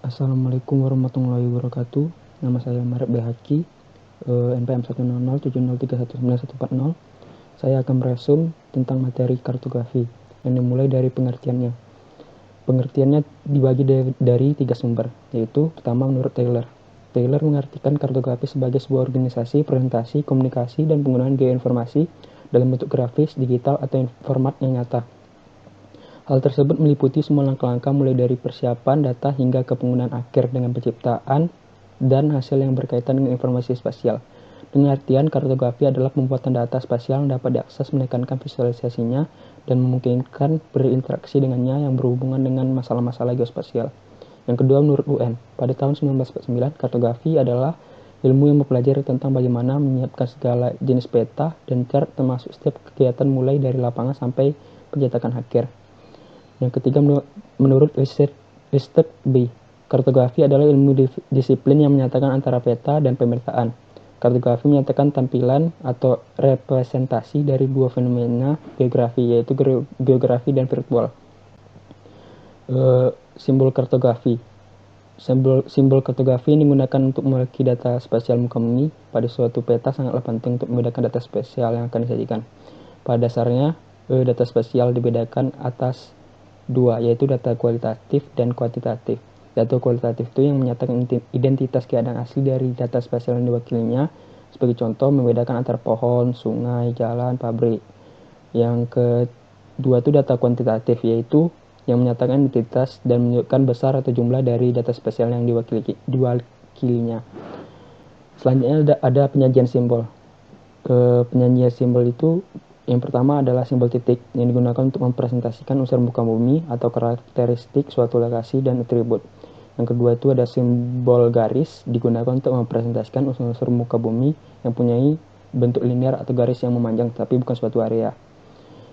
Assalamualaikum warahmatullahi wabarakatuh. Nama saya Marek Behaki, NPM 10070319140. Saya akan meresum tentang materi kartografi yang dimulai dari pengertiannya. Pengertiannya dibagi dari 3 sumber, yaitu pertama menurut Taylor. Taylor mengartikan kartografi sebagai sebuah organisasi, presentasi, komunikasi, dan penggunaan gaya informasi dalam bentuk grafis, digital, atau format yang nyata. Hal tersebut meliputi semua langkah-langkah mulai dari persiapan data hingga ke penggunaan akhir dengan penciptaan dan hasil yang berkaitan dengan informasi spasial. Dengan artian, kartografi adalah pembuatan data spasial yang dapat diakses, menekankan visualisasinya, dan memungkinkan berinteraksi dengannya yang berhubungan dengan masalah-masalah geospasial. Yang kedua, menurut UN, pada tahun 1949, kartografi adalah ilmu yang mempelajari tentang bagaimana menyiapkan segala jenis peta dan chart termasuk setiap kegiatan mulai dari lapangan sampai pencetakan akhir. Yang ketiga, menurut Richard B. Kartografi adalah ilmu disiplin yang menyatakan antara peta dan pemetaan. Kartografi menyatakan tampilan atau representasi dari dua fenomena geografi, yaitu geografi dan virtual. Simbol kartografi. Simbol kartografi ini digunakan untuk memiliki data spasial muka bumi. Pada suatu peta sangatlah penting untuk membedakan data spasial yang akan disajikan. Pada dasarnya, data spasial dibedakan atas dua, yaitu data kualitatif dan kuantitatif. Data kualitatif itu yang menyatakan identitas keadaan asli dari data spasial yang diwakilinya. Sebagai contoh, membedakan antara pohon, sungai, jalan, pabrik. Yang kedua itu data kuantitatif, yaitu yang menyatakan identitas dan menunjukkan besar atau jumlah dari data spasial yang diwakilinya. Selanjutnya ada penyajian simbol. Penyajian simbol itu yang pertama adalah simbol titik yang digunakan untuk mempresentasikan unsur muka bumi atau karakteristik suatu lokasi dan atribut. Yang kedua itu ada simbol garis, digunakan untuk mempresentasikan unsur-unsur muka bumi yang punya bentuk linear atau garis yang memanjang tapi bukan suatu area.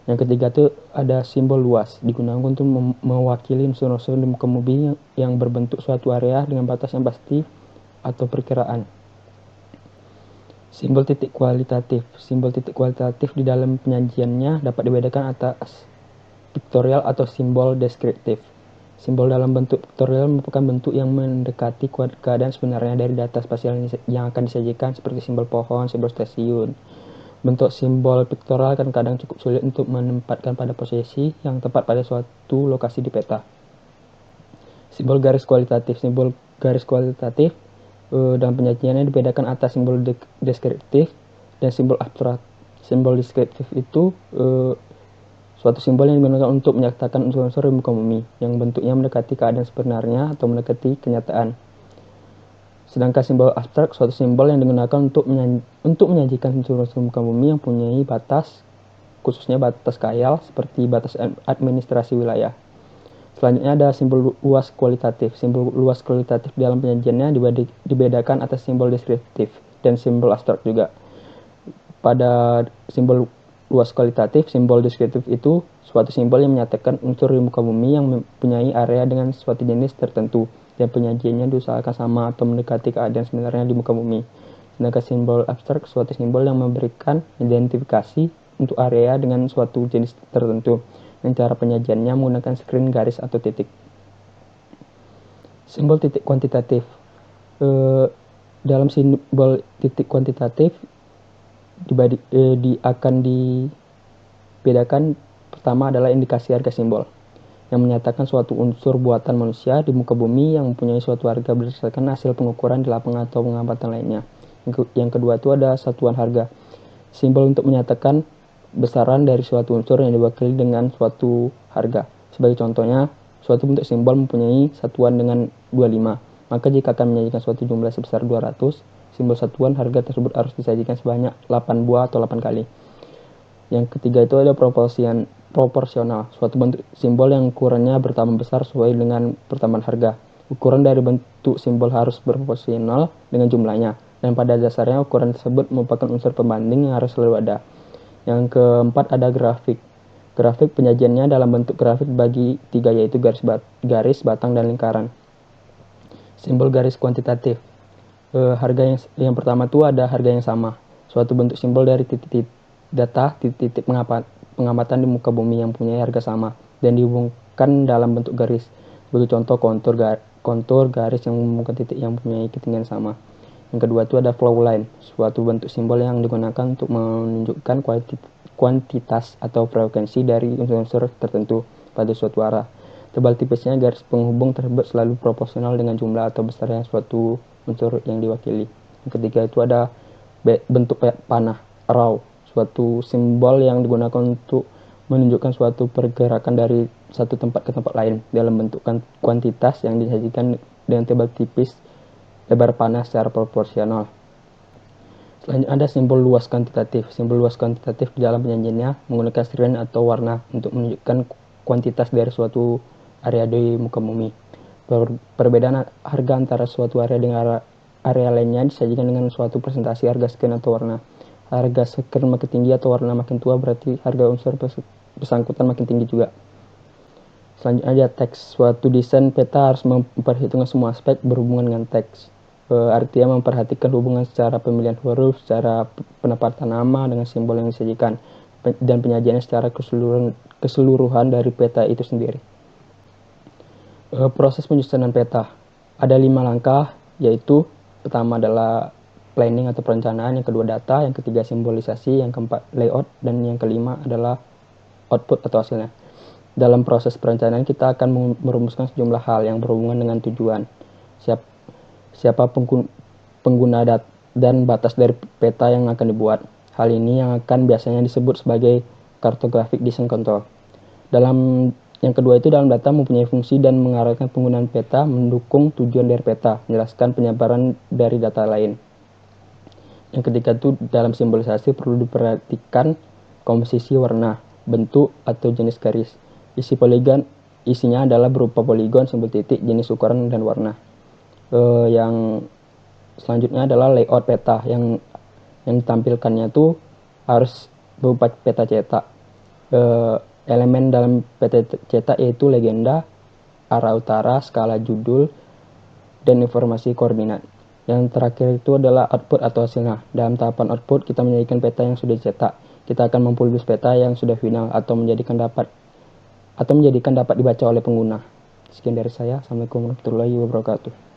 Yang ketiga itu ada simbol luas, digunakan untuk mewakili unsur-unsur di muka bumi yang berbentuk suatu area dengan batas yang pasti atau perkiraan. Simbol titik kualitatif. Simbol titik kualitatif di dalam penyajiannya dapat dibedakan atas piktorial atau simbol deskriptif. Simbol dalam bentuk piktorial merupakan bentuk yang mendekati keadaan sebenarnya dari data spasial yang akan disajikan, seperti simbol pohon, simbol stasiun. Bentuk simbol piktorial kan kadang cukup sulit untuk menempatkan pada posisi yang tepat pada suatu lokasi di peta. Simbol garis kualitatif. Simbol garis kualitatif dalam penyajiannya dibedakan atas simbol deskriptif dan simbol abstrak. Simbol deskriptif itu suatu simbol yang digunakan untuk menyatakan unsur-unsur di muka bumi yang bentuknya mendekati keadaan sebenarnya atau mendekati kenyataan. Sedangkan simbol abstrak suatu simbol yang digunakan untuk menyajikan unsur-unsur muka bumi yang punya batas, khususnya batas khayal seperti batas administrasi wilayah. Selanjutnya ada simbol luas kualitatif. Simbol luas kualitatif dalam penyajiannya dibedakan atas simbol deskriptif dan simbol abstrak juga. Pada simbol luas kualitatif, simbol deskriptif itu suatu simbol yang menyatakan unsur di muka bumi yang mempunyai area dengan suatu jenis tertentu dan penyajiannya diusahakan sama atau mendekati keadaan sebenarnya di muka bumi. Sedangkan simbol abstrak suatu simbol yang memberikan identifikasi untuk area dengan suatu jenis tertentu. Dan cara penyajiannya menggunakan screen garis atau titik. Simbol titik kuantitatif. Dalam simbol titik kuantitatif akan dibedakan pertama adalah indikasi harga simbol yang menyatakan suatu unsur buatan manusia di muka bumi yang mempunyai suatu harga berdasarkan hasil pengukuran di lapangan atau pengamatan lainnya. Yang kedua itu ada satuan harga. Simbol untuk menyatakan besaran dari suatu unsur yang diwakili dengan suatu harga. Sebagai contohnya, suatu bentuk simbol mempunyai satuan dengan 25. Maka jika akan menyajikan suatu jumlah sebesar 200, simbol satuan harga tersebut harus disajikan sebanyak 8 buah atau 8 kali. Yang ketiga itu ada proporsional. Suatu bentuk simbol yang ukurannya bertambah besar sesuai dengan pertambahan harga. Ukuran dari bentuk simbol harus berproporsional dengan jumlahnya. Dan pada dasarnya ukuran tersebut merupakan unsur pembanding yang harus selalu ada. Yang keempat ada grafik. Grafik penyajiannya dalam bentuk grafik bagi 3, yaitu garis, batang, dan lingkaran. Simbol garis kuantitatif. Harga yang pertama itu ada harga yang sama. Suatu bentuk simbol dari titik pengamatan di muka bumi yang punya harga sama dan dihubungkan dalam bentuk garis. Sebagai contoh, kontur garis yang menghubungkan titik yang mempunyai ketinggian sama. Yang kedua itu ada flow line, suatu bentuk simbol yang digunakan untuk menunjukkan kuantitas atau frekuensi dari unsur-unsur tertentu pada suatu arah. Tebal tipisnya garis penghubung tersebut selalu proporsional dengan jumlah atau besarnya suatu unsur yang diwakili. Yang ketiga itu ada bentuk panah, raw, suatu simbol yang digunakan untuk menunjukkan suatu pergerakan dari satu tempat ke tempat lain dalam bentuk kuantitas yang disajikan dengan tebal tipis lebar panah secara proporsional. Selanjutnya ada simbol luas kuantitatif. Simbol luas kuantitatif di dalam penyajiannya menggunakan sirine atau warna untuk menunjukkan kuantitas dari suatu area di muka bumi. Perbedaan harga antara suatu area dengan area lainnya disajikan dengan suatu presentasi harga sekian atau warna. Harga sekian makin tinggi atau warna makin tua berarti harga unsur bersangkutan makin tinggi juga. Selanjutnya ada teks. Suatu desain peta harus memperhitungkan semua aspek berhubungan dengan teks. Artinya memperhatikan hubungan secara pemilihan huruf, secara penempatan nama dengan simbol yang disajikan, dan penyajiannya secara keseluruhan dari peta itu sendiri. Proses penyusunan peta ada 5 langkah, yaitu pertama adalah planning atau perencanaan, yang kedua data, yang ketiga simbolisasi, yang keempat layout, dan yang kelima adalah output atau hasilnya. Dalam proses perencanaan kita akan merumuskan sejumlah hal yang berhubungan dengan tujuan, siapa pengguna dan batas dari peta yang akan dibuat. Hal ini yang akan biasanya disebut sebagai cartographic design control. Yang kedua itu dalam data mempunyai fungsi dan mengarahkan penggunaan peta, mendukung tujuan dari peta, menjelaskan penyebaran dari data lain. Yang ketiga itu dalam simbolisasi perlu diperhatikan komposisi warna, bentuk atau jenis garis. Isinya adalah berupa poligon, simbol titik, jenis ukuran dan warna. Yang selanjutnya adalah layout peta yang ditampilkannya itu harus berupa peta cetak. Elemen dalam peta cetak yaitu legenda, arah utara, skala judul, dan informasi koordinat. Yang terakhir itu adalah output atau hasilnya. Dalam tahapan output kita menyajikan peta yang sudah dicetak. Kita akan mempublish peta yang sudah final atau menjadikan dapat dibaca oleh pengguna. Sekian dari saya. Assalamualaikum warahmatullahi wabarakatuh.